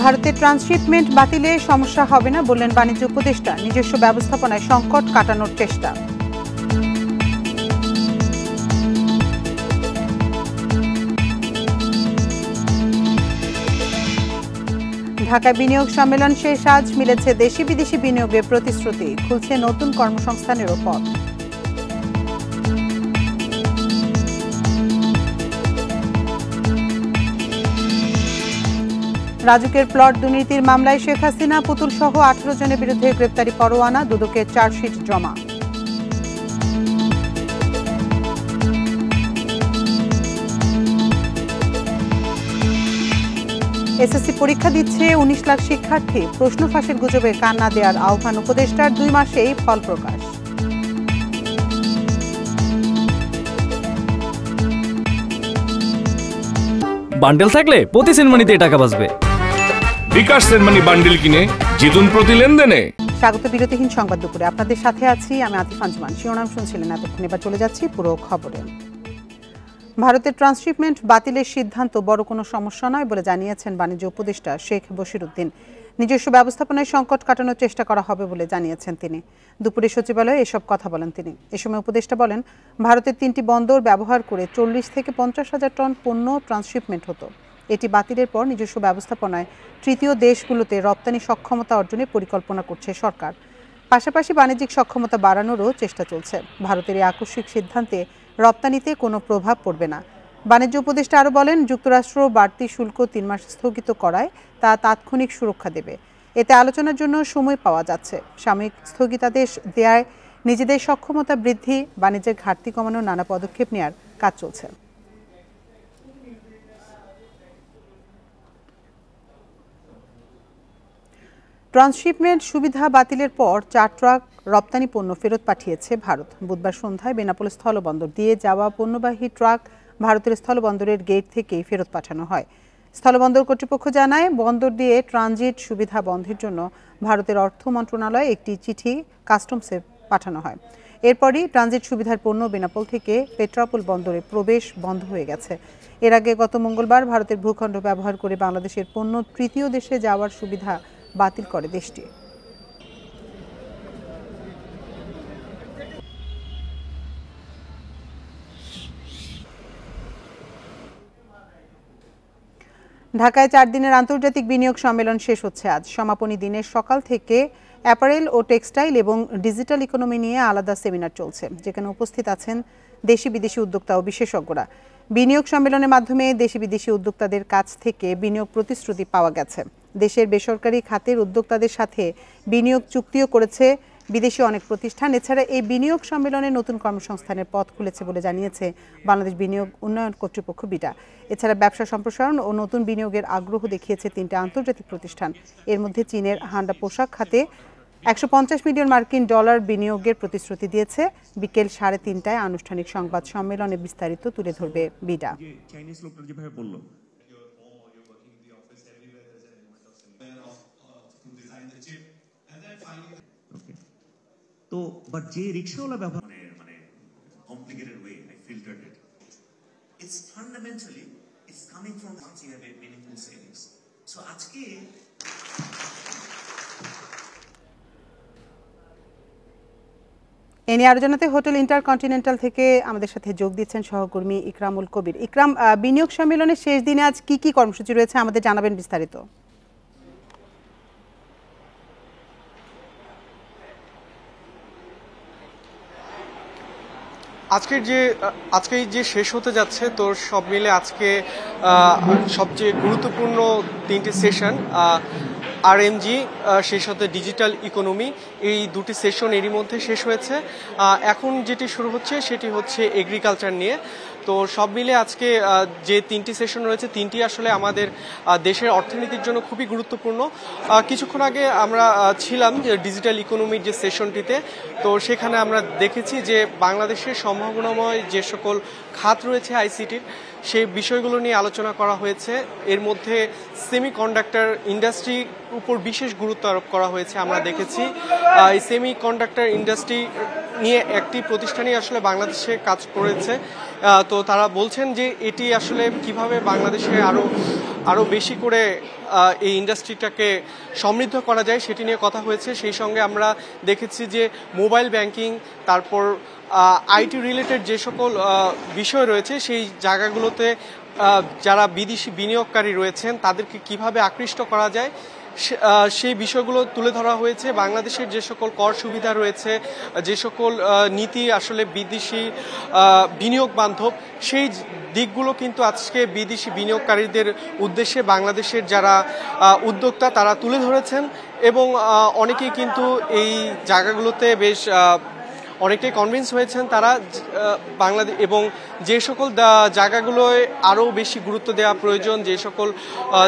ভারতের ট্রান্সশিপমেন্ট বাতিলে সমস্যা হবে না বললেন বাণিজ্য উপদেষ্টা। নিজস্ব ব্যবস্থাপনায় সংকট কাটানোর চেষ্টা। ঢাকায় বিনিয়োগ সম্মেলন শেষ, আজ মিলেছে দেশি বিদেশি বিনিয়োগের প্রতিশ্রুতি, খুলছে নতুন কর্মসংস্থানেরও পথ। রাজুকের প্লট দুর্নীতির মামলায় শেখ হাসিনা, পুতুল সহ 18 জনের বিরুদ্ধে গ্রেপ্তারি পরোয়ানা, দুদকের চার্জশিট জমা। এসএসসি পরীক্ষা দিচ্ছে 19 লাখ শিক্ষার্থী, প্রশ্ন ফাঁসের গুজবে কান না দেওয়ার আহ্বান উপদেষ্টার, 2 মাসেই ফল প্রকাশ। বান্ডেল থাকলে প্রতি সেনমানিতে টাকা বাঁচবে। বিকাশ সেনমানি বান্ডেল কিনে জিতুন প্রতি লেনদেনে। স্বাগত বিরতিহীন সংবাদ দুপুরে, আপনাদের সাথে আছি আমি আতিফ আঞ্জুমান। শিরোনাম শুনছিলেন এতক্ষণ, এবার চলে যাচ্ছি পুরো খবরে। ভারতের ট্রান্সশিপমেন্ট বাতিলের সিদ্ধান্ত বড় কোনো সমস্যা নয় বলে জানিয়েছেন বাণিজ্য উপদেষ্টা শেখ বশিরউদ্দিন। নিজস্ব ব্যবস্থাপনায় সংকট কাটানোর চেষ্টা করা হবে বলে জানিয়েছেন তিনি। দুপুরে সচিবালয়ে এসব কথা বলেন তিনি। এ সময় উপদেষ্টা বলেন, ভারতের 3টি বন্দর ব্যবহার করে 40 থেকে 50 হাজার টন পণ্য ট্রান্সশিপমেন্ট হতো। এটি বাতিলের পর নিজস্ব ব্যবস্থাপনায় তৃতীয় দেশগুলোতে রপ্তানি সক্ষমতা অর্জনের পরিকল্পনা করছে সরকার। পাশাপাশি বাণিজ্যিক সক্ষমতা বাড়ানোরও চেষ্টা চলছে। ভারতের এই আকস্মিক সিদ্ধান্তে রপ্তানিতে কোনো প্রভাব পড়বে না। বাণিজ্য উপদেষ্টা আরও বলেন, যুক্তরাষ্ট্র বাড়তি শুল্ক 3 মাস স্থগিত করায় তা তাৎক্ষণিক সুরক্ষা দেবে। এতে আলোচনার জন্য সময় পাওয়া যাচ্ছে। সাময়িক স্থগিতাদেশ দেয়ায় নিজেদের সক্ষমতা বৃদ্ধি, বাণিজ্যের ঘাটতি কমানোর নানা পদক্ষেপ নেওয়ার কাজ চলছে। ট্রান্সশিপমেন্ট সুবিধা বাতিলের পর 4 ট্রাক রপ্তানি পণ্য ফেরত পাঠিয়েছে ভারত। বুধবার সন্ধ্যায় বেনাপোল স্থলবন্দর দিয়ে যাওয়া পণ্যবাহী ট্রাক ভারতের স্থলবন্দরের গেট থেকেই ফেরত পাঠানো হয়। স্থলবন্দর কর্তৃপক্ষ জানায়, বন্দর দিয়ে ট্রানজিট সুবিধা বন্ধের জন্য ভারতের অর্থ মন্ত্রণালয়ে একটি চিঠি কাস্টমসে পাঠানো হয়। এরপরই ট্রানজিট সুবিধার পণ্য বেনাপোল থেকে পেট্রাপোল বন্দরে প্রবেশ বন্ধ হয়ে গেছে। এর আগে গত মঙ্গলবার ভারতের ভূখণ্ড ব্যবহার করে বাংলাদেশের পণ্য তৃতীয় দেশে যাওয়ার সুবিধা বাতিল করে দেশটি। ঢাকায় 4 দিনের আন্তর্জাতিক বিনিয়োগ সম্মেলন শেষ হচ্ছে আজ। সমাপনী দিনের সকাল থেকে অ্যাপারেল ও টেক্সটাইল এবং ডিজিটাল ইকোনমি নিয়ে আলাদা সেমিনার চলছে, যেখানে উপস্থিত আছেন দেশি বিদেশি উদ্যোক্তা ও বিশেষজ্ঞরা। বিনিয়োগ সম্মেলনের মাধ্যমে দেশি বিদেশি উদ্যোক্তাদের কাছ থেকে বিনিয়োগ প্রতিশ্রুতি পাওয়া গেছে। দেশের বেসরকারি খাতের উদ্যোক্তাদের সাথে বিনিয়োগ চুক্তিও করেছে বিদেশি অনেক প্রতিষ্ঠান। এছাড়া এই বিনিয়োগ সম্মেলনে নতুন কর্মসংস্থানের পথ খুলেছে বলে জানিয়েছে বাংলাদেশ বিনিয়োগ উন্নয়ন কর্তৃপক্ষ বিটা। এছাড়া ব্যবসা সম্প্রসারণ ও নতুন বিনিয়োগের আগ্রহ দেখিয়েছে 3টি আন্তর্জাতিক প্রতিষ্ঠান। এর মধ্যে চীনের হান্ডা পোশাক খাতে $150 মিলিয়ন মার্কিন বিনিয়োগের প্রতিশ্রুতি দিয়েছে। বিকেল 3:30টায় আনুষ্ঠানিক সংবাদ সম্মেলনে বিস্তারিত তুলে ধরবে বিটা। তো বাট যে রিকশাওয়ালা ব্যবহার মানে complicated way I filtered it it's fundamentally it's coming from once you have a meaningful savings so আজকে এ নিয়ে আলোচনাতে হোটেল ইন্টারকন্টিনেন্টাল থেকে আমাদের সাথে যোগ দিচ্ছেন সহকর্মী ইকরামুল কবির। ইকরাম, বিনিয়োগ সম্মেলনের শেষ দিনে আজ কি কি কর্মসূচি রয়েছে আমাদের জানাবেন বিস্তারিত। আজকে যে শেষ হতে যাচ্ছে, তো সব মিলে আজকে সবচেয়ে গুরুত্বপূর্ণ 3টি সেশন, আরএমজি, সেই সাথে ডিজিটাল ইকোনমি, এই 2টি সেশন এরই মধ্যে শেষ হয়েছে। এখন যেটি শুরু হচ্ছে সেটি হচ্ছে এগ্রিকালচার নিয়ে। তো সব মিলে আজকে যে 3টি সেশন রয়েছে, 3টি আসলে আমাদের দেশের অর্থনীতির জন্য খুবই গুরুত্বপূর্ণ। কিছুক্ষণ আগে আমরা ছিলাম যে ডিজিটাল ইকোনমির যে সেশনটিতে, তো সেখানে আমরা দেখেছি যে বাংলাদেশের সম্ভাবনাময় যে সকল খাত রয়েছে আইসিটির, সেই বিষয়গুলো নিয়ে আলোচনা করা হয়েছে। এর মধ্যে সেমিকন্ডাক্টর ইন্ডাস্ট্রির উপর বিশেষ গুরুত্ব আরোপ করা হয়েছে। আমরা দেখেছি এই সেমিকন্ডাক্টর ইন্ডাস্ট্রি নিয়ে একটি প্রতিষ্ঠানই আসলে বাংলাদেশে কাজ করেছে। তো তারা বলছেন যে এটি আসলে কিভাবে বাংলাদেশে আরও আরও বেশি করে এই ইন্ডাস্ট্রিটাকে সমৃদ্ধ করা যায় সেটি নিয়ে কথা হয়েছে। সেই সঙ্গে আমরা দেখেছি যে মোবাইল ব্যাংকিং, তারপর আইটি রিলেটেড যে সকল বিষয় রয়েছে সেই জায়গাগুলোতে যারা বিদেশি বিনিয়োগকারী রয়েছেন তাদেরকে কিভাবে আকৃষ্ট করা যায় সেই বিষয়গুলো তুলে ধরা হয়েছে। বাংলাদেশের যে সকল কর সুবিধা রয়েছে, যে সকল নীতি আসলে বিদেশি বিনিয়োগ বান্ধব, সেই দিকগুলো কিন্তু আজকে বিদেশি বিনিয়োগকারীদের উদ্দেশ্যে বাংলাদেশের যারা উদ্যোক্তা তারা তুলে ধরেছেন এবং অনেকেই কিন্তু এই জায়গাগুলোতে বেশ অনেকটাই কনভিন্স হয়েছেন তারা বাংলাদেশ এবং যে সকল জায়গাগুলোয় আরও বেশি গুরুত্ব দেওয়া প্রয়োজন, যে সকল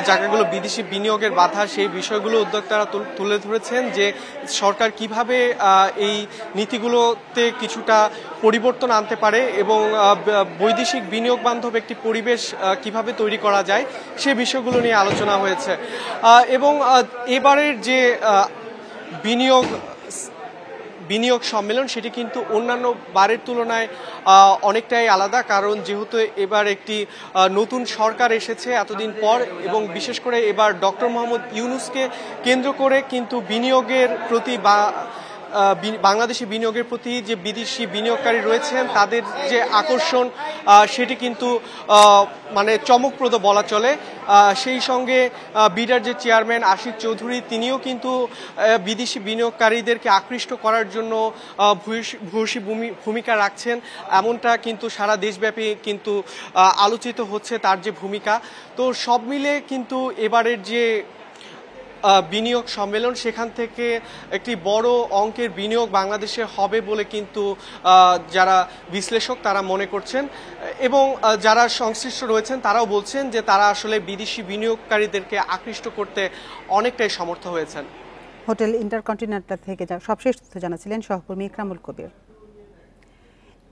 জায়গাগুলো বিদেশি বিনিয়োগের বাধা, সেই বিষয়গুলো উদ্যোক্তারা তুলে ধরেছেন যে সরকার কিভাবে এই নীতিগুলোতে কিছুটা পরিবর্তন আনতে পারে এবং বৈদেশিক বিনিয়োগ বান্ধব একটি পরিবেশ কিভাবে তৈরি করা যায় সে বিষয়গুলো নিয়ে আলোচনা হয়েছে। এবং এবারের যে বিনিয়োগ সম্মেলন সেটি কিন্তু অন্যান্য বারের তুলনায় অনেকটাই আলাদা, কারণ যেহেতু এবার একটি নতুন সরকার এসেছে এতদিন পর এবং বিশেষ করে এবার ডক্টর মোহাম্মদ ইউনূসকে কেন্দ্র করে কিন্তু বিনিয়োগের প্রতি বা বাংলাদেশি বিনিয়োগের প্রতি যে বিদেশি বিনিয়োগকারী রয়েছেন তাদের যে আকর্ষণ সেটি কিন্তু মানে চমকপ্রদ বলা চলে। সেই সঙ্গে বিডার যে চেয়ারম্যান আশিক চৌধুরী তিনিও কিন্তু বিদেশি বিনিয়োগকারীদেরকে আকৃষ্ট করার জন্য ভূয়সী ভূমিকা রাখছেন, এমনটা কিন্তু সারা দেশব্যাপী কিন্তু আলোচিত হচ্ছে তার যে ভূমিকা। তো সব মিলে কিন্তু এবারের যে বিনিয়োগ সম্মেলন সেখান থেকে একটি বড় অঙ্কের বিনিয়োগ বাংলাদেশে হবে বলে কিন্তু যারা বিশ্লেষক তারা মনে করছেন এবং যারা সংশ্লিষ্ট রয়েছেন তারাও বলছেন যে তারা আসলে বিদেশি বিনিয়োগকারীদেরকে আকৃষ্ট করতে অনেকটাই সমর্থ হয়েছেন। হোটেল ইন্টারকন্টিনেন্টাল থেকে সবশেষ তথ্য জানাচ্ছিলেন সহকর্মী ইকরামুল কবির।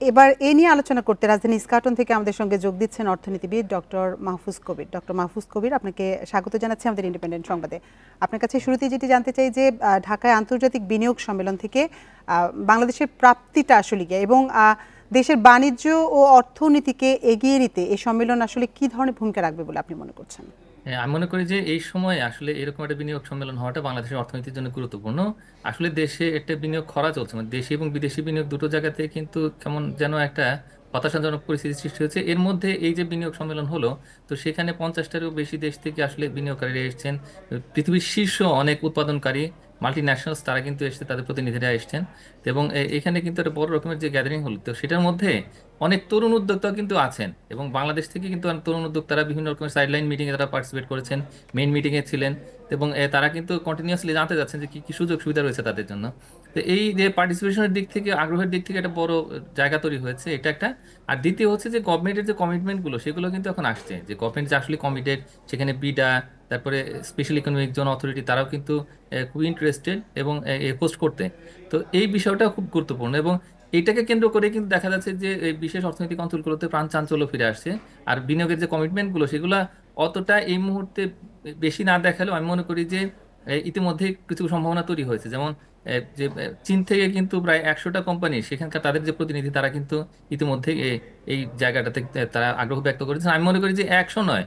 এবার এ নিয়ে আলোচনা করতে রাজধানী ইস্কাটন থেকে আমাদের সঙ্গে যোগ দিচ্ছেন অর্থনীতিবিদ ডক্টর মাহফুজ কবির। ডক্টর মাহফুজ কবির, আপনাকে স্বাগত জানাচ্ছি আমাদের ইন্ডিপেন্ডেন্ট সংবাদে। আপনার কাছে শুরুতে যেটি জানতে চাই যে ঢাকায় আন্তর্জাতিক বিনিয়োগ সম্মেলন থেকে বাংলাদেশের প্রাপ্তিটা আসলে কি এবং দেশের বাণিজ্য ও অর্থনীতিকে এগিয়ে নিতে এই সম্মেলন আসলে কি ধরনের ভূমিকা রাখবে বলে আপনি মনে করছেন? আমি মনে করি যে এই সময় আসলে এরকম একটা বিনিয়োগ সম্মেলন হওয়াটা বাংলাদেশের অর্থনীতির জন্য গুরুত্বপূর্ণ। আসলে দেশে একটা বিনিয়োগ খরা চলছে, মানে দেশি এবং বিদেশি বিনিয়োগ দুটো জায়গাতে কিন্তু কেমন যেন একটা হতাশাজনক পরিস্থিতি সৃষ্টি হচ্ছে। এর মধ্যে এই যে বিনিয়োগ সম্মেলন হলো, তো সেখানে 50টারও বেশি দেশ থেকে আসলে বিনিয়োগকারীরা এসেছেন। পৃথিবীর শীর্ষ অনেক উৎপাদনকারী মাল্টি ন্যাশনালস তারা কিন্তু এসছে, তাদের প্রতিনিধিরা এসছেন এবং এখানে কিন্তু একটা বড় রকমের যে গ্যাদারিং হলো, তো সেটার মধ্যে অনেক তরুণ উদ্যোক্তাও কিন্তু আছেন এবং বাংলাদেশ থেকে কিন্তু তরুণ উদ্যোক্তারা বিভিন্ন রকমের সাইডলাইন মিটিংয়ে তারা পার্টিসিপেট করেছেন, মেইন মিটিংয়ে ছিলেন এবং তারা কিন্তু কন্টিনিউয়াসলি জানতে যাচ্ছেন যে কি সুযোগ সুবিধা রয়েছে তাদের জন্য। তো এই যে পার্টিসিপেশনের দিক থেকে, আগ্রহের দিক থেকে একটা বড় জায়গা তৈরি হয়েছে, এটা একটা। আর দ্বিতীয় হচ্ছে যে গভর্নমেন্টের যে কমিটমেন্টগুলো সেগুলো কিন্তু এখন আসছে, যে গভর্নমেন্ট যে আসলে কমিটেড, সেখানে বিডা, তারপরে স্পেশাল ইকোনমিক জোন অথরিটি তারাও কিন্তু খুব ইন্টারেস্টেড এবং হোস্ট করতে। তো এই বিষয়টা খুব গুরুত্বপূর্ণ এবং এইটাকে কেন্দ্র করে কিন্তু দেখা যাচ্ছে যে এই বিশেষ অর্থনৈতিক অঞ্চলগুলোতে প্রাণ চাঞ্চল্য ফিরে আসছে। আর বিনিয়োগের যে কমিটমেন্টগুলো সেগুলো অতটা এই মুহূর্তে বেশি না দেখালেও আমি মনে করি যে ইতিমধ্যে কিছু সম্ভাবনা তৈরি হয়েছে। যেমন যে চীন থেকে কিন্তু প্রায় 100টা কোম্পানি, সেখানকার তাদের যে প্রতিনিধি তারা কিন্তু ইতিমধ্যে এই জায়গাটাতে তারা আগ্রহ ব্যক্ত করেছেন। আমি মনে করি যে 100 নয়,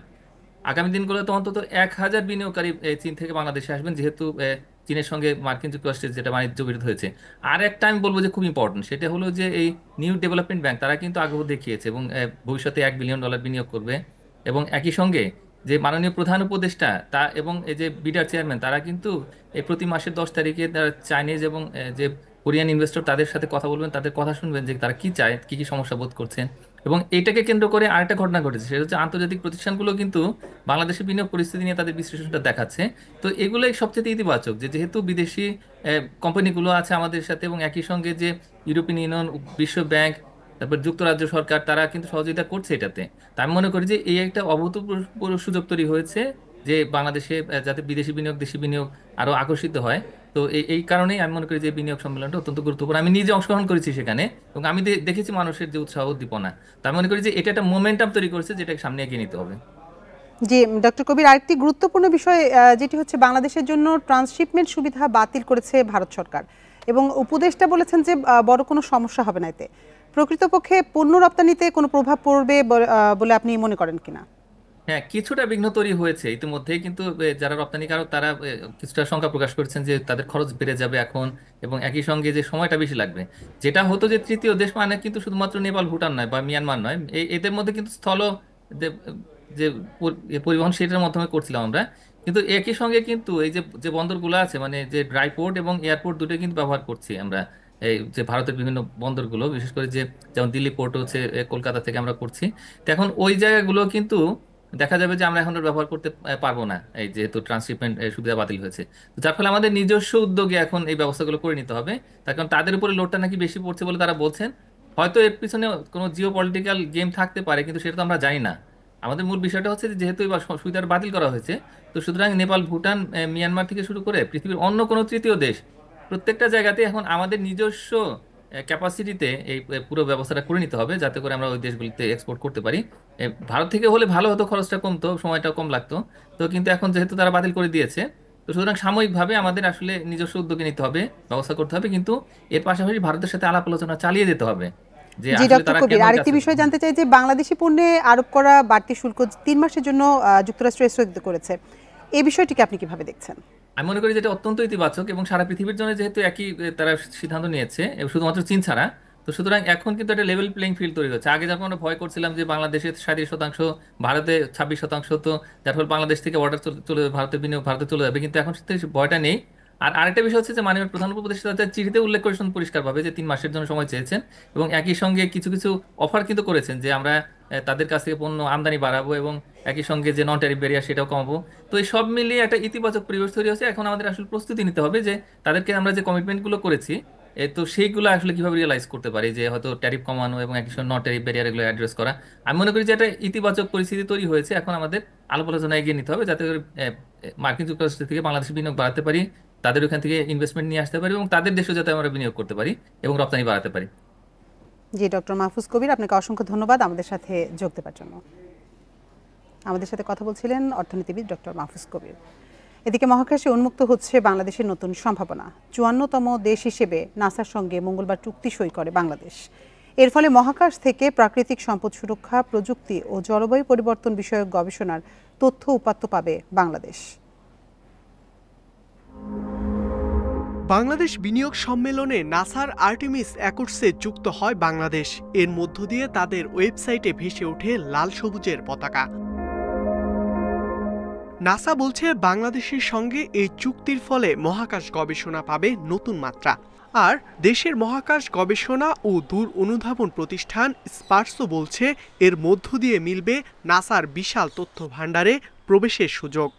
আগামী দিনগুলোতে অন্তত 1000 বিনিয়োগকারী চীন থেকে বাংলাদেশে আসবেন, যেহেতু চীনের সঙ্গে মার্কিন যুক্তরাষ্ট্রের যেটা বাণিজ্য বিরোধ হয়েছে। আর একটা আমি বলবো যে খুব ইম্পর্টেন্ট, সেটা হলো যে এই নিউ ডেভেলপমেন্ট ব্যাংক তারা কিন্তু আগ্রহ দেখিয়েছে এবং ভবিষ্যতে $1 বিলিয়ন বিনিয়োগ করবে এবং একই সঙ্গে যে মাননীয় প্রধান উপদেষ্টা তা এবং এই যে বিডার চেয়ারম্যান তারা কিন্তু এই প্রতি মাসের 10 তারিখে তারা চাইনিজ এবং যে কোরিয়ান ইনভেস্টর তাদের সাথে কথা বলবেন, তাদের কথা শুনবেন যে তারা কি চায়, কি কি সমস্যা বোধ করছেন। এবং এইটাকে কেন্দ্র করে আরেকটা ঘটনা ঘটেছে, সেটা হচ্ছে আন্তর্জাতিক প্রতিষ্ঠানগুলো কিন্তু বাংলাদেশের বিনিয়োগ পরিস্থিতি নিয়ে তাদের বিশ্লেষণটা দেখাচ্ছে। তো এগুলোই সবচেয়ে ইতিবাচক, যে যেহেতু বিদেশি কোম্পানিগুলো আছে আমাদের সাথে এবং একই সঙ্গে যে ইউরোপিয়ান ইউনিয়ন, বিশ্ব ব্যাংক, তারপর যুক্তরাজ্য সরকার তারা কিন্তু সহযোগিতা করছে এটাতে। তা আমি মনে করি যে এই একটা অভূতপূর্ব সুযোগ তৈরি হয়েছে যে বাংলাদেশে যাতে বিদেশি বিনিয়োগ, দেশি বিনিয়োগ আরো আকর্ষিত হয়। তো এই কারণেই আমি মনে করি যে বিনিয়োগ সম্মেলনটা অত্যন্ত গুরুত্বপূর্ণ। আমি নিজে অংশগ্রহণ করেছি সেখানে এবং আমি দেখেছি মানুষের যে উৎসাহ উদ্দীপনা। তা আমি মনে করি যে এটা একটা মোমেন্টাম তৈরি করেছে, যেটাকে সামনে এগিয়ে নিতে হবে। জি ডক্টর কবির, আরেকটি গুরুত্বপূর্ণ বিষয় যেটি হচ্ছে বাংলাদেশের জন্য ট্রান্সশিপমেন্ট সুবিধা বাতিল করেছে ভারত সরকার এবং উপদেষ্টা বলেছেন যে বড় কোনো সমস্যা হবে না এতে। প্রকৃতপক্ষে পণ্য রপ্তানিতে কোনো প্রভাব পড়বে বলে আপনি মনে করেন কিনা? হ্যাঁ, কিছুটা বিঘ্ন তৈরি হয়েছে ইতিমধ্যেই, কিন্তু যারা রপ্তানিকারক তারা কিছুটা শঙ্কা প্রকাশ করেছেন যে তাদের খরচ বেড়ে যাবে এখন, এবং একই সঙ্গে যে সময়টা বেশি লাগবে। যেটা হতো যে তৃতীয় দেশ মানে কিন্তু শুধুমাত্র নেপাল ভুটান নয় বা মিয়ানমার নয়, এদের মধ্যে কিন্তু স্থল যে যে পরিবহন সেটার মাধ্যমে করছিলাম আমরা। কিন্তু একই সঙ্গে কিন্তু এই যে যে বন্দরগুলো আছে, মানে যে ড্রাই পোর্ট এবং এয়ারপোর্ট দুটোই কিন্তু ব্যবহার করছি আমরা। এই যে ভারতের বিভিন্ন বন্দরগুলো, বিশেষ করে যে যেমন দিল্লি পোর্ট হচ্ছে কলকাতা থেকে আমরা করছি। তো এখন ওই জায়গাগুলো কিন্তু দেখা যাবে যে আমরা এখন আর ব্যবহার করতে পারবো না, এই যেহেতু ট্রান্সশিপমেন্ট সুবিধা বাতিল হয়েছে। তো যার ফলে আমাদের নিজস্ব উদ্যোগে এখন এই ব্যবস্থাগুলো করে নিতে হবে। তার কারণ তাদের উপরে লোডটা নাকি বেশি পড়ছে বলে তারা বলছেন। হয়তো এর পিছনে কোনো জিও পলিটিক্যাল গেম থাকতে পারে, কিন্তু সেটা তো আমরা জানি না। আমাদের মূল বিষয়টা হচ্ছে যে যেহেতু এবার সুবিধাটা বাতিল করা হয়েছে, তো সুতরাং নেপাল, ভুটান, মিয়ানমার থেকে শুরু করে পৃথিবীর অন্য কোনো তৃতীয় দেশ, প্রত্যেকটা জায়গাতে এখন আমাদের নিজস্ব ক্যাপাসিটিতে এই পুরো ব্যবস্থাটা করে নিতে হবে, যাতে করে আমরা ওই দেশগুলিতে এক্সপোর্ট করতে পারি। ভারত থেকে হলে ভালো হতো, খরচটা কমতো, সময়টা কম লাগতো। তো কিন্তু এখন যেহেতু তারা বাতিল করে দিয়েছে, তো সুতরাং সাময়িকভাবে আমাদের আসলে নিজস্ব উদ্যোগে নিতে হবে, ব্যবস্থা করতে হবে, কিন্তু এর পাশাপাশি ভারতের সাথে আলাপ আলোচনা চালিয়ে যেতে হবে যে জি আসলে ডক্টর তারা কবির, কেন আরেকটি বিষয় জানতে চাই যে বাংলাদেশি পণ্যে আরোপ করা বাড়তি শুল্ক 3 মাসের জন্য যুক্তরাষ্ট্র স্থগিত করেছে, এই বিষয়টিকে আপনি কিভাবে দেখছেন? আমি মনে করি যেটা অত্যন্ত ইতিবাচক, এবং সারা পৃথিবীর জন্য যেহেতু একই তারা সিদ্ধান্ত নিয়েছে, এবং শুধুমাত্র চীন ছাড়া। তো সুতরাং এখন কিন্তু একটা লেভেল প্লেইং ফিল্ড তৈরি হচ্ছে। আগে যখন আমরা ভয় করছিলাম যে বাংলাদেশে 37%, ভারতে 26%, তো যার ফলে বাংলাদেশ থেকে অর্ডার চলে যাবে, ভারতের বিনিয়োগ ভারতে চলে যাবে, কিন্তু এখন সেই ভয়টা নেই। আর আরেকটা বিষয় হচ্ছে যে মাননীয় প্রধান উপদেষ্টা তার চিঠিতে উল্লেখ করেছেন পরিষ্কারভাবে যে 3 মাসের জন্য সময় চেয়েছেন, এবং একই সঙ্গে কিছু কিছু অফার কিন্তু করেছেন যে আমরা তাদের কাছ থেকে পণ্য আমদানি বাড়াবো, এবং একই সঙ্গে যে নন ট্যারিফ ব্যারিয়ার সেটাও কমাবো। তো এই সব মিলিয়ে একটা ইতিবাচক পরিবেশ তৈরি হচ্ছে। এখন আমাদের আসলে প্রস্তুতি নিতে হবে যে তাদেরকে আমরা যে কমিটমেন্টগুলো করেছি, তো সেইগুলো আসলে কিভাবে রিয়েলাইজ করতে পারি, যে হয়তো ট্যারিফ কমানো এবং একই সঙ্গে নন ট্যারিফ ব্যারিয়ার এগুলো অ্যাড্রেস করা। আমি মনে করি যে একটা ইতিবাচক পরিস্থিতি তৈরি হয়েছে, এখন আমাদের আলাপ আলোচনা এগিয়ে নিতে হবে, যাতে করে মার্কিন যুক্তরাষ্ট্র থেকে বাংলাদেশে বিনিয়োগ বাড়াতে পারি, তাদের ওখান থেকে ইনভেস্টমেন্ট নিয়ে আসতে পারি, এবং তাদের দেশে যাতে আমরা বিনিয়োগ করতে পারি এবং রপ্তানি বাড়াতে পারি। জি ডক্টর মাহফুজ কবির, আপনাকে অসংখ্য ধন্যবাদ আমাদের সাথে যোগ দেওয়ার জন্য। আমাদের সাথে কথা বলছিলেন অর্থনীতিবিদ ডক্টর মাহফুজ কবির। এদিকে মহাকাশে উন্মুক্ত হচ্ছে বাংলাদেশের নতুন সম্ভাবনা। 54তম দেশ হিসেবে নাসার সঙ্গে মঙ্গলবার চুক্তি সই করে বাংলাদেশ। এর ফলে মহাকাশ থেকে প্রাকৃতিক সম্পদ সুরক্ষা, প্রযুক্তি ও জলবায়ু পরিবর্তন বিষয়ক গবেষণার তথ্য উপাত্ত পাবে বাংলাদেশ। বাংলাদেশ বিনিয়োগ সম্মেলনে নাসার আর্টেমিস অ্যাকর্ডসে যুক্ত হয় বাংলাদেশ। এর মধ্য দিয়ে তাদের ওয়েবসাইটে ভেসে ওঠে লাল সবুজের পতাকা। নাসা বলছে বাংলাদেশের সঙ্গে এই চুক্তির ফলে মহাকাশ গবেষণা পাবে নতুন মাত্রা। আর দেশের মহাকাশ গবেষণা ও দূর অনুধাবন প্রতিষ্ঠান স্পার্সও বলছে এর মধ্য দিয়ে মিলবে নাসার বিশাল তথ্য ভাণ্ডারে প্রবেশের সুযোগ।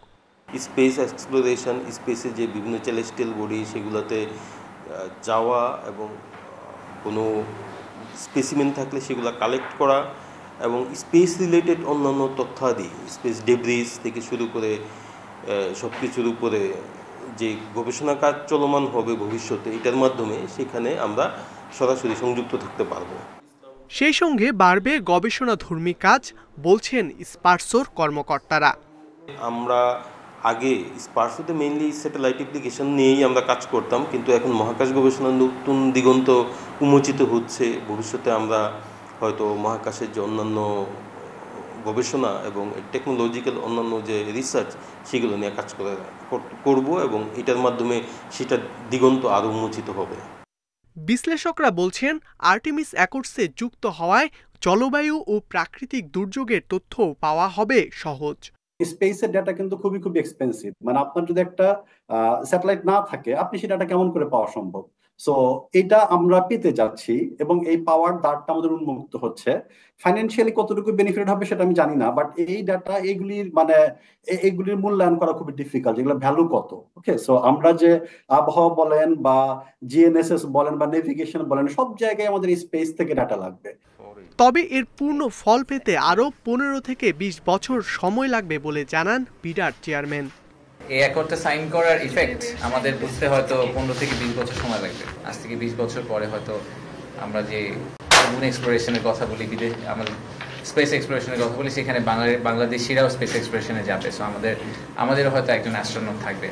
স্পেস এক্সপ্লোরেশন, স্পেসে যে বিভিন্ন সেলেস্টিয়াল বডি সেগুলোতে যাওয়া এবং কোনো স্পেসিমেন থাকলে সেগুলো কালেক্ট করা, এবং স্পেস রিলেটেড অন্যান্য তথ্যাদি, স্পেস ডেব্রিজ থেকে শুরু করে সব কিছুর উপরে যে গবেষণা কাজ চলমান হবে ভবিষ্যতে, এটার মাধ্যমে সেখানে আমরা সরাসরি সংযুক্ত থাকতে পারবো। সেই সঙ্গে বাড়বে গবেষণাধর্মী কাজ, বলছেন স্পার্সোর কর্মকর্তারা। আমরা আগে স্পার্সোতে মেইনলি স্যাটেলাইট অ্যাপ্লিকেশন নিয়েই আমরা কাজ করতাম, কিন্তু এখন মহাকাশ গবেষণার নতুন দিগন্ত উন্মোচিত হচ্ছে। ভবিষ্যতে আমরা হয়তো মহাকাশের যে অন্যান্য গবেষণা এবং টেকনোলজিক্যাল অন্যান্য যে রিসার্চ সেগুলো নিয়ে কাজ করব, এবং এটার মাধ্যমে সেটার দিগন্ত আরও উন্মোচিত হবে। বিশ্লেষকরা বলছেন আর্টেমিস অ্যাকর্ডসে যুক্ত হওয়ায় জলবায়ু ও প্রাকৃতিক দুর্যোগের তথ্য পাওয়া হবে সহজ। স্পেসের ডাটা কিন্তু খুবই এক্সপেন্সিভ, মানে আপনার যদি একটা স্যাটেলাইট না থাকে আপনি সেই ডাটা কেমন করে পাওয়া সম্ভব। সো এটা আমরা পেতে যাচ্ছি, এবং এই পাওয়ার দ্বারটা আমাদের উন্মুক্ত হচ্ছে। ফাইন্যান্সিয়ালি কতটুকু বেনিফিট হবে সেটা আমি জানি না, বাট এই ডাটা এগুলির মূল্যায়ন করা খুবই ডিফিকাল্ট, যেগুলো ভ্যালু কত। ওকে, সো আমরা যে আবহাওয়া বলেন বা জিএনএসএস বলেন বা নেভিগেশন বলেন, সব জায়গায় আমাদের স্পেস থেকে ডাটা লাগবে। তবে এর পূর্ণ ফল পেতে আরও 15 থেকে 20 বছর সময় লাগবে বলে জানান বিডার চেয়ারম্যান। এই অ্যাকর্ডটা সাইন করার ইফেক্ট আমাদের বুঝতে হয়তো 15 থেকে 20 বছর সময় লাগবে। আজ থেকে 20 বছর পরে হয়তো আমরা যে মুন এক্সপ্লোরেশনের কথা বলি, আমাদের স্পেস এক্সপ্লোরেশনের কথা বলি, সেখানে বাংলাদেশিরাও স্পেস এক্সপ্লোরেশনে যাবে। সো আমাদের হয়তো একজন অ্যাস্ট্রোনট থাকবে।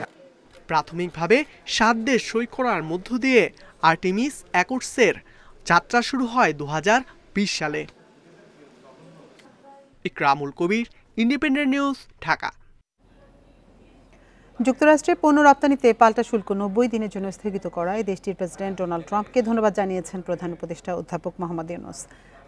প্রাথমিকভাবে 7 দেশ সই করার মধ্য দিয়ে আর্টেমিস অ্যাকর্ডসের যাত্রা শুরু হয় 2020 সালে। ইকরামুল কবির, ইন্ডিপেন্ডেন্ট নিউজ, ঢাকা। যুক্তরাষ্ট্রে পণ্য রপ্তানিতে পাল্টা শুল্ক 90 দিনের জন্য স্থগিত করায় দেশটির প্রেসিডেন্ট ডোনাল্ড ট্রাম্পকে ধন্যবাদ জানিয়েছেন প্রধান উপদেষ্টা অধ্যাপক মোহাম্মদ ইউনূস।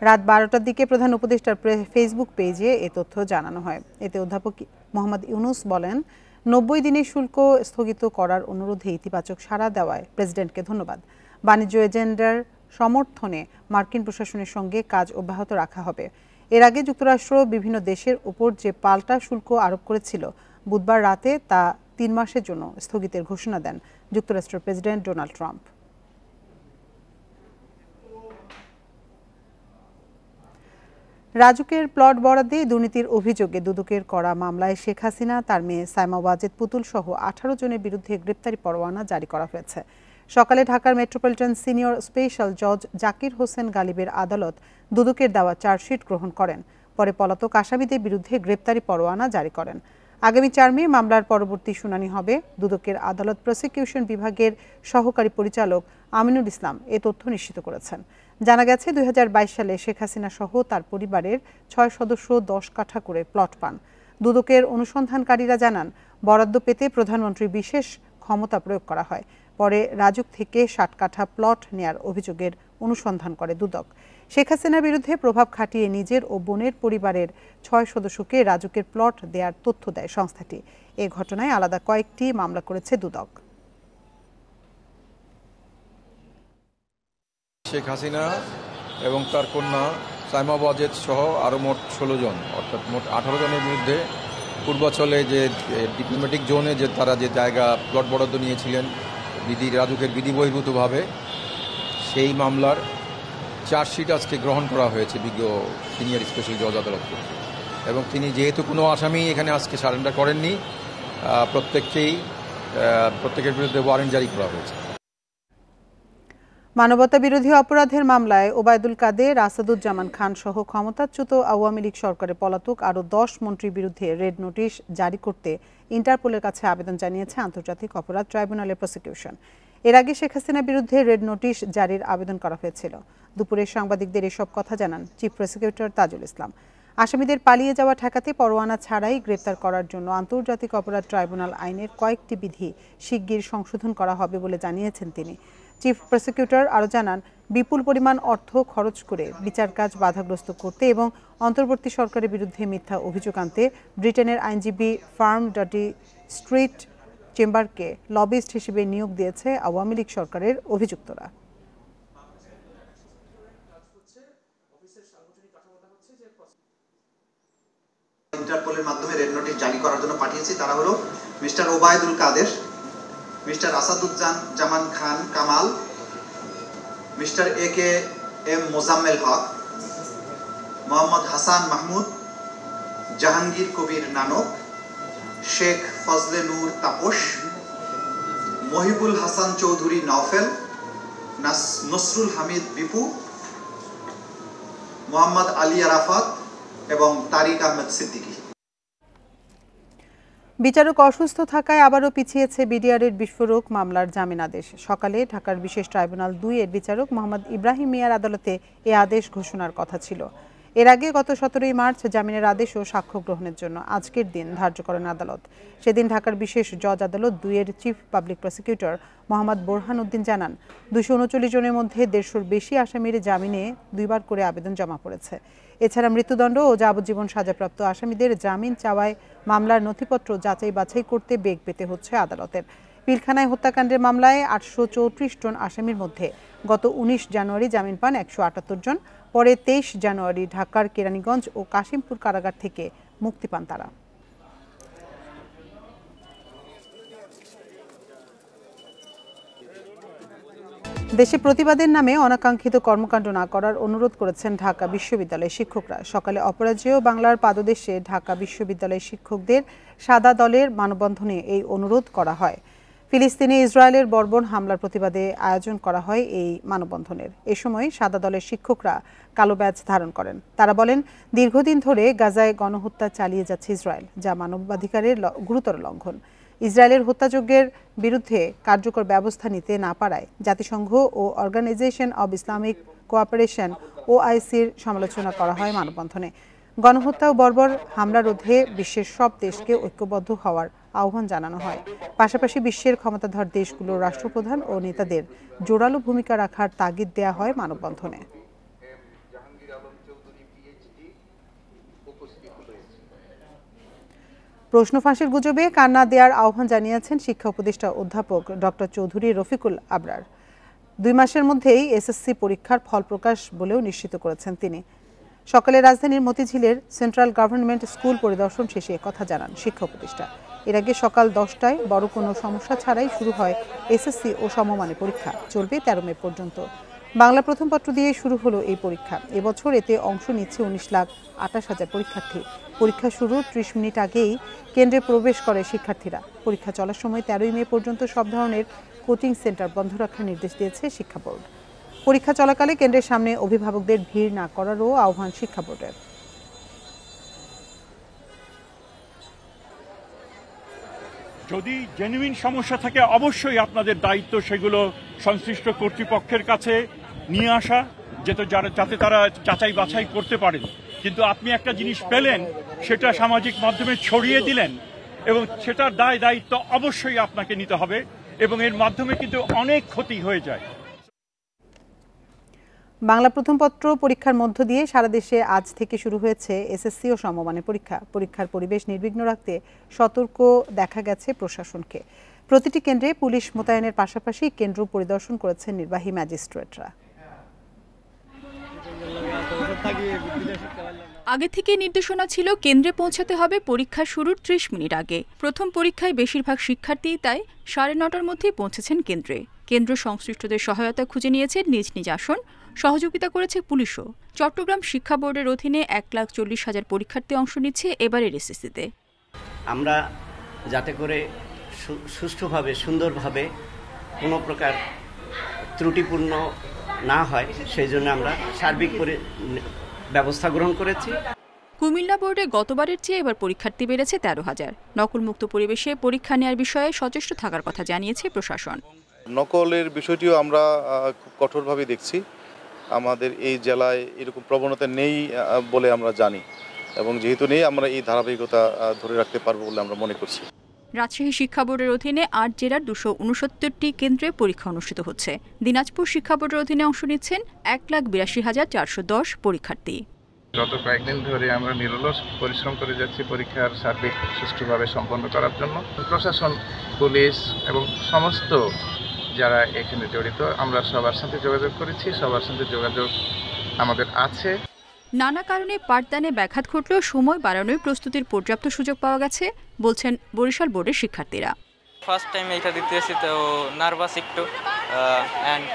রাত 12টার দিকে প্রধান উপদেষ্টার ফেসবুক পেজে এ তথ্য জানানো হয়। এতে অধ্যাপক মোহাম্মদ ইউনূস বলেন, 90 দিনের শুল্ক স্থগিত করার অনুরোধে ইতিবাচক সাড়া দেওয়ায় প্রেসিডেন্টকে ধন্যবাদ। বাণিজ্য এজেন্ডার সমর্থনে মার্কিন প্রশাসনের সঙ্গে কাজ অব্যাহত রাখা হবে। এর আগে যুক্তরাষ্ট্র বিভিন্ন দেশের উপর যে পাল্টা শুল্ক আরোপ করেছিল, বুধবার রাতে তা 3 মাসের জন্য স্থগিতের ঘোষণা দেন যুক্তরাষ্ট্রের প্রেসিডেন্ট ডোনাল্ড ট্রাম্প। রাজুকের প্লট বরাদ্দে দুর্নীতির অভিযোগে দুদকের করা মামলায় শেখ হাসিনা, তার মেয়ে সাইমা ওয়াজেদ পুতুল সহ 18 জনের বিরুদ্ধে গ্রেপ্তারি পরোয়ানা জারি করা হয়েছে। সকালে ঢাকার মেট্রোপলিটন সিনিয়র স্পেশাল জজ জাকির হোসেন গালিবের আদালত দুদকের দেওয়া চার্জশিট গ্রহণ করেন। পরে পলাতক আসামিদের বিরুদ্ধে গ্রেপ্তারি পরোয়ানা জারি করেন। আগামী 4 মে মামলার পরবর্তী শুনানি হবে। দুদকের আদালত প্রসিকিউশন বিভাগের সহকারী পরিচালক আমিনুল ইসলাম এ তথ্য নিশ্চিত করেছেন। জানা গেছে 2022 সালে শেখ হাসিনা সহ তার পরিবারের 6 সদস্য 10 কাঠা করে প্লট পান। দুদকের অনুসন্ধানকারীরা জানান, বরাদ্দ পেতে প্রধানমন্ত্রীর বিশেষ ক্ষমতা প্রয়োগ করা হয়। পরে রাজুক থেকে 60 কাঠা প্লট নেয়ার অভিযোগের অনুসন্ধান করে দুদক। শেখ হাসিনার বিরুদ্ধে প্রভাব খাটিয়ে নিজের ও বোনের পরিবারের 6 সদস্যকে রাজুকের প্লট দেওয়ার তথ্য দেয় সংস্থাটি। এ ঘটনায় আলাদা কয়েকটি মামলা করেছে দুদক। শেখ হাসিনা এবং তার কন্যা সাইমা ওয়াজেদ সহ আরও মোট 16 জন, অর্থাৎ মোট 18 জনের বিরুদ্ধে পূর্বাঞ্চলে যে ডিপ্লোম্যাটিক জোনে যে তারা যে জায়গা প্লট বরাদ্দ নিয়েছিলেন রাজুকের বিধি বহির্ভূতভাবে, সেই মামলার চার্জশিট আজকে গ্রহণ করা হয়েছে বিজ্ঞ সিনিয়র স্পেশাল জজ আদালত থেকে। এবং তিনি যেহেতু কোনো আসামি এখানে আজকে সারেন্ডার করেননি, প্রত্যেকের বিরুদ্ধে ওয়ারেন্ট জারি করা হয়েছে। মানবতা বিরোধী অপরাধের মামলায় ওবায়দুল কাদের, আসাদুজ্জামান খান সহ ক্ষমতাচ্যুত আওয়ামী লীগ সরকারের পলাতক আরও 10 মন্ত্রীর বিরুদ্ধে রেড নোটিশ জারি করতে ইন্টারপোলের কাছে আবেদন জানিয়েছে আন্তর্জাতিক অপরাধ ট্রাইব্যুনালের প্রসিকিউশন। এর আগে শেখ হাসিনার বিরুদ্ধে রেড নোটিশ জারির আবেদন করা হয়েছিল। দুপুরে সাংবাদিকদের এসব কথা জানান চিফ প্রসিকিউটর তাজুল ইসলাম। আসামিদের পালিয়ে যাওয়া ঠেকাতে পরোয়ানা ছাড়াই গ্রেপ্তার করার জন্য আন্তর্জাতিক অপরাধ ট্রাইব্যুনাল আইনের কয়েকটি বিধি শিগগির সংশোধন করা হবে বলে জানিয়েছেন তিনি। চিফ প্রসিকিউটর আরও জানান, বিপুল পরিমাণ অর্থ খরচ করে বিচার কাজ বাধাগ্রস্ত করতে এবং অন্তর্বর্তী সরকারের বিরুদ্ধে মিথ্যা অভিযোগ আনতে ব্রিটেনের আইনজীবী ফার্ম ডটি স্ট্রিট চেম্বারকে লবিস্ট হিসেবে নিয়োগ দিয়েছে আওয়ামী লীগ সরকারের অভিযুক্তরা। ইন্টারপোলের মাধ্যমে রেড নোটিশ জারি করার জন্য পাঠিয়েছি। তারা হলো mister Obaidul Quader, mister Asaduzzaman Khan Kamal, mister AKM Mozammel Haque, Mohammad Hasan Mahmud, Jahangir Kabir Nanak, Sheikh Fazle Noor Taposh, Mohibul Hasan Chowdhury Naufel, Nasrul Hamid Bipu, Mohammad Ali Arafat এবং তারিক আহমেদ সিদ্দিকী। বিচারক অসুস্থ থাকায় আবারও পিছিয়েছে বিডিআরের বিস্ফোরক মামলার জামিন আদেশ। সকালে ঢাকার বিশেষ ট্রাইব্যুনাল 2 এর বিচারক মোহাম্মদ ইব্রাহিম মিয়ার আদালতে এ আদেশ ঘোষণার কথা ছিল। এর আগে গত 17 মার্চ জামিনের আদেশ ও সাক্ষ্য গ্রহণের জন্য আজকের দিন ধার্য করেন আদালত। সেদিন ঢাকার বিশেষ জজ আদালত 2 এর chief public prosecutor Mohammad Borhan Uddin জানান, 239 জনের মধ্যে 150-র বেশি আসামির জামিনে 2 বার করে আবেদন জমা পড়েছে। এছাড়া মৃত্যুদণ্ড ও যাবজ্জীবন সাজাপ্রাপ্ত আসামিদের জামিন চাওয়ায় মামলার নথিপত্র যাচাই বাছাই করতে বেগ পেতে হচ্ছে আদালতের। পিলখানায় হত্যাকাণ্ডের মামলায় 834 জন আসামির মধ্যে গত 19 জানুয়ারি জামিন পান 178 জন। পরে 23 জানুয়ারি ঢাকার কেরানীগঞ্জ ও কাশিমপুর কারাগার থেকে মুক্তি পান তারা। দেশে প্রতিবাদের নামে অনাকাঙ্ক্ষিত কর্মকাণ্ড না করার অনুরোধ করেছেন ঢাকা বিশ্ববিদ্যালয়ের শিক্ষকরা। সকালে অপরাজেয় বাংলার পাদদেশে ঢাকা বিশ্ববিদ্যালয়ের শিক্ষকদের সাদা দলের মানববন্ধনে এই অনুরোধ করা হয়। ফিলিস্তিনে ইসরায়েলের বর্বর হামলার প্রতিবাদে আয়োজন করা হয় এই মানববন্ধনের। এ সময় সাদা দলের শিক্ষকরা কালো ব্যাজ ধারণ করেন। তারা বলেন, দীর্ঘদিন ধরে গাজায় গণহত্যা চালিয়ে যাচ্ছে ইসরায়েল, যা মানবাধিকারের গুরুতর লঙ্ঘন। ইসরায়েলের হত্যাযজ্ঞের বিরুদ্ধে কার্যকর ব্যবস্থা নিতে না পারায় জাতিসংঘ ও অর্গানাইজেশন অব ইসলামিক কোঅপারেশন OICর সমালোচনা করা হয় মানববন্ধনে। গণহত্যা ও বর্বর হামলা রোধে বিশ্বের সব দেশকে ঐক্যবদ্ধ হওয়ার আহ্বান জানানো হয়। পাশাপাশি বিশ্বের ক্ষমতাধর দেশগুলোর রাষ্ট্রপ্রধান ও নেতাদের জোরালো ভূমিকা রাখার তাগিদ দেয়া হয় মানববন্ধনে। প্রশ্ন ফাঁসের গুজবে কান্না দেওয়ার আহ্বান জানিয়েছেন শিক্ষা উপদেষ্টা অধ্যাপক ডক্টর চৌধুরী রফিকুল আবরার। 2 মাসের মধ্যেই এসএসসি পরীক্ষার ফল প্রকাশ বলেও নিশ্চিত করেছেন তিনি। সকালে রাজধানীর মতিঝিলের সেন্ট্রাল গভর্নমেন্ট স্কুল পরিদর্শন শেষে কথা জানান শিক্ষা উপদেষ্টা। এর আগে সকাল 10টায় বড় কোনো সমস্যা ছাড়াই শুরু হয় এসএসসি ও সমমানের পরীক্ষা। চলবে 13 মে পর্যন্ত। বাংলা প্রথম পত্র দিয়ে শুরু হলো এই পরীক্ষা। এবছর এতে অংশ নিচ্ছে 19,28,000 পরীক্ষার্থী। পরীক্ষা শুরুর 30 মিনিট আগেই কেন্দ্রে প্রবেশ করে শিক্ষার্থীরা। পরীক্ষা চলার সময় 13 মে পর্যন্ত সব ধরনের কোচিং সেন্টার বন্ধ রাখার নির্দেশ দিয়েছে শিক্ষা বোর্ড। পরীক্ষা চলাকালে কেন্দ্রের সামনে অভিভাবকদের ভিড় না করারও আহ্বান শিক্ষা বোর্ডের। যদি জেনুইন সমস্যা থাকে অবশ্যই আপনাদের দায়িত্ব সেগুলো সংশ্লিষ্ট কর্তৃপক্ষের কাছে নিয়ে আসা, যাতে তারা যাচাই বাছাই করতে পারেন। কিন্তু আপনি একটা জিনিস পেলেন, সেটা সামাজিক মাধ্যমে ছড়িয়ে দিলেন, এবং সেটার দায়িত্ব অবশ্যই আপনাকে নিতে হবে, এবং এর মাধ্যমে কিন্তু অনেক ক্ষতি হয়ে যায়। বাংলা প্রথম পত্র পরীক্ষার মধ্য দিয়ে সারা দেশে আজ থেকে শুরু হয়েছে এসএসসি ও সমমানের পরীক্ষা। পরীক্ষার পরিবেশ নির্বিঘ্ন রাখতে সতর্ক দেখা গেছে প্রশাসনকে। প্রতিটি কেন্দ্রে পুলিশ মোতায়েনের পাশাপাশি কেন্দ্র পরিদর্শন করেছেন নির্বাহী ম্যাজিস্ট্রেটরা। আগে থেকে নির্দেশনা ছিল কেন্দ্রে পৌঁছাতে হবে পরীক্ষা শুরুর 30 মিনিট আগে। প্রথম পরীক্ষায় বেশিরভাগ শিক্ষার্থী তাই 9:30টার মধ্যেই পৌঁছেছেন কেন্দ্রে। কেন্দ্র সংশ্লিষ্টদের সহায়তা খুঁজে নিয়েছে নিজ নিজ আসন, সহযোগিতা করেছে পুলিশও। চট্টগ্রাম শিক্ষা বোর্ডের অধীনে 1,40,000 পরীক্ষার্থী অংশ নিচ্ছে এবারের এসএসসিতে। আমরা যাতে করে সুষ্ঠুভাবে সুন্দরভাবে কোনো প্রকার ত্রুটিপূর্ণ না হয় সেই জন্য আমরা সার্বিক ব্যবস্থা গ্রহণ করেছি। কুমিল্লা বোর্ডে গতবারের চেয়ে এবার পরীক্ষার্থী বেড়েছে 13,000। নকলমুক্ত পরিবেশে পরীক্ষা নেওয়ার বিষয়ে সচেষ্ট থাকার কথা জানিয়েছে প্রশাসন। নকলের বিষয়টিও আমরা খুব কঠোরভাবে দেখছি। আমাদের এই জেলায় এরকম প্রবণতা নেই বলে আমরা জানি, এবং যেহেতু নেই আমরা এই ধারাবাহিকতা ধরে রাখতে পারবো বলে আমরা মনে করছি। রাজশাহী শিক্ষা বোর্ডের অধীনে 8 জেলার 269টি কেন্দ্রে পরীক্ষা অনুষ্ঠিত হচ্ছে। দিনাজপুর শিক্ষা বোর্ডের অধীনে অংশ নিচ্ছেন 1,82,410 পরীক্ষার্থী। গত কয়েকদিন ধরে আমরা নিরলস পরিশ্রম করে যাচ্ছি পরীক্ষার সার্বিক সুষ্ঠুভাবে সম্পন্ন করার জন্য। প্রশাসন, পুলিশ এবং সমস্ত যারা এখানে জড়িত, আমরা সবার সাথে যোগাযোগ করেছি, সবার সাথে যোগাযোগ আমাদের আছে। নানা কারণে পাঠদানে ব্যাঘাত ঘটলেও সময় বাড়ানোর প্রস্তুতির পর্যাপ্ত সুযোগ পাওয়া গেছে বলছেন বরিশাল বোর্ডের শিক্ষার্থীরা। ফার্স্ট টাইম এটা দিতে এসেছি, তো নার্ভাস একটু, অ্যান্ড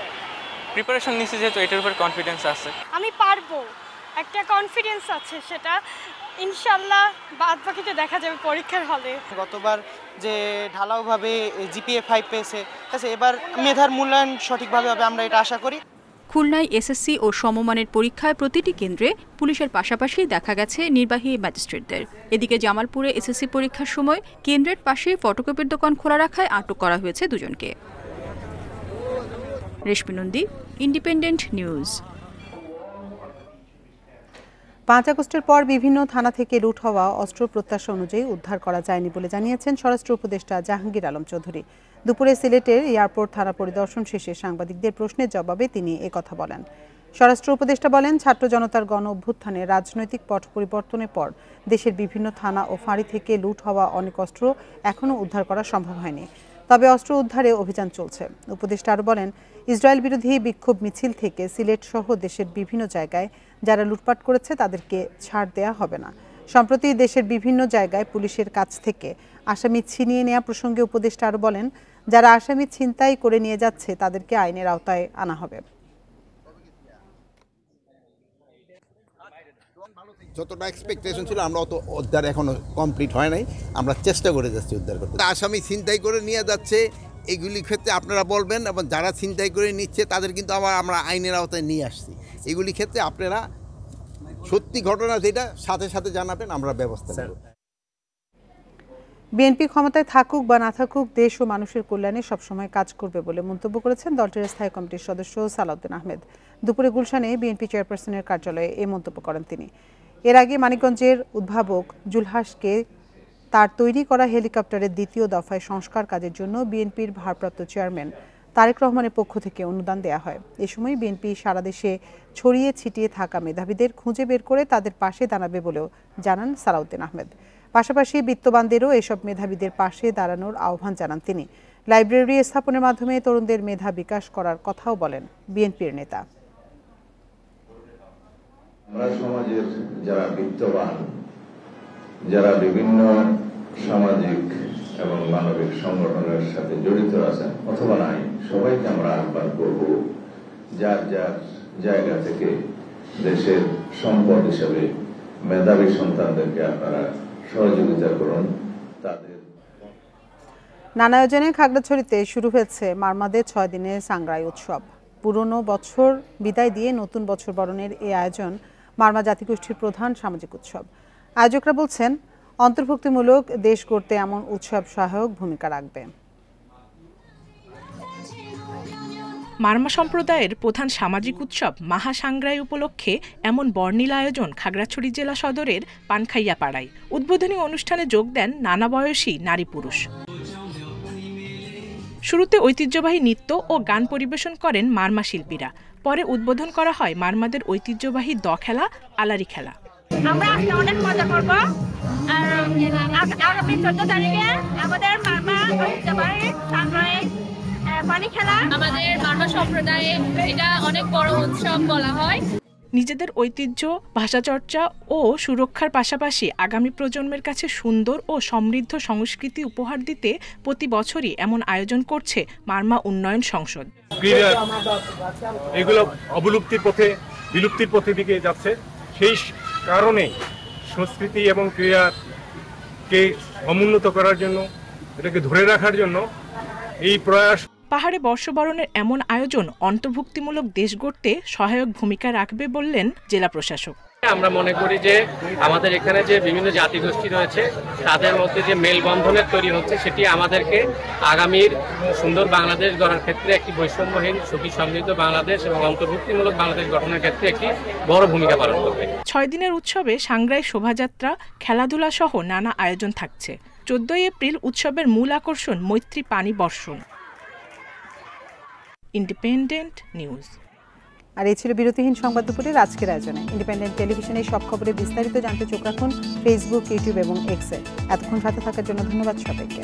প্রিপারেশন নিচ্ছি যেহেতু এটার উপর কনফিডেন্স আছে। আমি পারবো, একটা কনফিডেন্স আছে, সেটা ইনশাল্লাহ বাদ বাকিতে দেখা যাবে পরীক্ষার হলে। গতবার যে ঢালাওভাবে জিপিএ 5 পেয়েছে, এবার মেধার মূল্যায়ন সঠিকভাবে হবে আমরা এটা আশা করি। খুলনায় এসএসসি ও সমমানের পরীক্ষায় প্রতিটি কেন্দ্রে পুলিশের পাশাপাশি দেখা গেছে নির্বাহী ম্যাজিস্ট্রেটদের। এদিকে জামালপুরে এসএসসি পরীক্ষার সময় কেন্দ্রের পাশে ফটোকপির দোকান খোলা রাখায় আটক করা হয়েছে 2 জনকে। রেশমি নন্দী, ইন্ডিপেন্ডেন্ট নিউজ। 5 আগস্টের পর বিভিন্ন থানা থেকে লুট হওয়া অস্ত্র প্রত্যাশা অনুযায়ী উদ্ধার করা যায়নি বলে জানিয়েছেন স্বরাষ্ট্র উপদেষ্টা জাহাঙ্গীর আলম চৌধুরী। দুপুরে সিলেটের এয়ারপোর্ট থানা পরিদর্শন শেষে সাংবাদিকদের প্রশ্নের জবাবে তিনি একথা বলেন। স্বরাষ্ট্র উপদেষ্টা বলেন, ছাত্র জনতার গণ অভ্যুত্থানে রাজনৈতিক পট পরিবর্তনের পর দেশের বিভিন্ন থানা ও ফাঁড়ি থেকে লুট হওয়া অনেক অস্ত্র এখনও উদ্ধার করা সম্ভব হয়নি, তবে অস্ত্র উদ্ধারে অভিযান চলছে। উপদেষ্টা আরও বলেন, ইসরায়েল বিরোধী বিক্ষোভ মিছিল থেকে সিলেট সহ দেশের বিভিন্ন জায়গায় যারা লুটপাট করেছে তাদেরকে ছাড় দেয়া হবে না। সম্প্রতি দেশের বিভিন্ন জায়গায় পুলিশের কাছ থেকে আসামি ছিনিয়ে নেওয়া প্রসঙ্গে উপদেষ্টা আরও বলেন, যারা আসামি ছিনতাই করে নিয়ে যাচ্ছে তাদেরকে আইনের আওতায় আনা হবে। যতটা এক্সপেকটেশন ছিল আমরা অত উদ্ধার এখনো কমপ্লিট হয় নাই, আমরা চেষ্টা করে যাচ্ছি উদ্ধার করতে। আসামি ছিনতাই করে নিয়ে যাচ্ছে এগুলির ক্ষেত্রে আপনারা বলবেন, এবং যারা ছিনতাই করে নিচ্ছে তাদের কিন্তু আমরা আইনের আওতায় নিয়ে আসছি। এগুলি ক্ষেত্রে আপনারা সত্যি ঘটনা যেটা সাথে সাথে জানাবেন, আমরা ব্যবস্থা নেব। বিএনপি ক্ষমতায় থাকুক বা না থাকুক দেশ ও মানুষের কল্যাণে সবসময় কাজ করবে বলে মন্তব্য করেছেন দলটির স্থায়ী কমিটির সদস্য সালাউদ্দিন আহমেদ। দুপুরে গুলশানে বিএনপি চেয়ারপারসনের কার্যালয়ে এই মন্তব্য করেন তিনি। এর আগে মানিকগঞ্জের উদ্ভাবক জুলহাসকে তার তৈরি করা হেলিকপ্টারের দ্বিতীয় দফায় সংস্কার কাজের জন্য বিএনপির ভারপ্রাপ্ত চেয়ারম্যান তারেক রহমানের পক্ষ থেকে অনুদান দেওয়া হয়। এ সময় বিএনপি সারা দেশে ছড়িয়ে ছিটিয়ে থাকা মেধাবীদের খুঁজে বের করে তাদের পাশে দাঁড়াবে বলেও জানান সালাউদ্দিন আহমেদ। পাশাপাশি বিত্তবানদেরও এসব মেধাবীদের পাশে দাঁড়ানোর আহ্বান জানান তিনি। লাইব্রেরি স্থাপনের মাধ্যমে তরুণদের মেধা বিকাশ করার কথাও বলেন বিএনপির নেতা। আমরা সমাজের যারা বিত্তবান, যারা বিভিন্ন সামাজিক এবং মানবিক সংগঠনের সাথে জড়িত আছেন অথবা নাই, সবাইকে আমরা আহ্বান করব যার যার জায়গা থেকে দেশের সম্পদ হিসেবে মেধাবী সন্তানদেরকে আপনারা সহযোগিতা করুন। তাদের নানা আয়োজনে খাগড়াছড়িতে শুরু হয়েছে মারমাদের 6 দিনের সাংগ্রাই উৎসব। পুরনো বছর বিদায় দিয়ে নতুন বছর বরণের এই আয়োজন মারমা জাতিগোষ্ঠীর প্রধান সামাজিক উৎসব। আয়োজকরা বলছেন, অন্তর্ভুক্তিমূলক দেশ গড়তে এমন উৎসব সহায়ক ভূমিকা রাখবে। মারমা সম্প্রদায়ের প্রধান সামাজিক উৎসব মহাসাংগ্রাই উপলক্ষে এমন বর্ণিল আয়োজন খাগড়াছড়ি জেলা সদরের পানখাইয়া পাড়ায়। উদ্বোধনী অনুষ্ঠানে যোগ দেন নানা বয়সী নারী পুরুষ। শুরুতে ঐতিহ্যবাহী নৃত্য ও গান পরিবেশন করেন মারমা শিল্পীরা। পরে উদ্বোধন করা হয় মারমাদের ঐতিহ্যবাহী দ খেলা, আলারি খেলা। আমরা আজকে অনেক মজা করবো। আগামী 14 তারিখে আমাদের মারমা ঐতিহ্যবাহী সাংগ্রাই পানি খেলা। আমাদের মারমা সম্প্রদায়ে এটা অনেক বড় উৎসব বলা হয়। নিজেদের ঐতিহ্য, ভাষাচর্চা ও সুরক্ষার পাশাপাশি আগামী প্রজন্মের কাছে সুন্দর ও সমৃদ্ধ সংস্কৃতি উপহার দিতে প্রতি বছরই এমন আয়োজন করছে মারমা উন্নয়ন সংসদ। এগুলো অবলুপ্তির পথে, বিলুপ্তির পথে দিকে যাচ্ছে। সেই কারণে সংস্কৃতি এবং ক্রীড়াকে সমুন্নত করার জন্য, এটাকে ধরে রাখার জন্য এই প্রয়াস। পাহাড়ে বর্ষবরণের এমন আয়োজন অন্তর্ভুক্তিমূলক দেশ গড়তে সহায়ক ভূমিকা রাখবে বললেন জেলা প্রশাসক। আমরা মনে করি যে আমাদের এখানে যে বিভিন্ন জাতিগোষ্ঠী রয়েছে তাদের মধ্যে যে মেলবন্ধনের তৈরি হচ্ছে, সেটি আমাদেরকে আগামীর সুন্দর বাংলাদেশ গড়ার ক্ষেত্রে একটি বৈষম্যহীন, সুখী, সমৃদ্ধ বাংলাদেশ এবং অন্তর্ভুক্তিমূলক বাংলাদেশ গঠনের ক্ষেত্রে একটি বড় ভূমিকা পালন করবে। 6 দিনের উৎসবে সাংগ্রাই শোভাযাত্রা, খেলাধুলা সহ নানা আয়োজন থাকছে। 14 এপ্রিল উৎসবের মূল আকর্ষণ মৈত্রী পানি বর্ষণ। Independent news. আর এই ছিল বিরতিহীন সংবাদ দুপুরের আজকের আয়োজনে। ইন্ডিপেন্ডেন্ট টেলিভিশনের সব খবরে বিস্তারিত জানতে চোখ রাখুন ফেসবুক, ইউটিউব এবং এক্সে। এতক্ষণ সাথে থাকার জন্য ধন্যবাদ সবাইকে।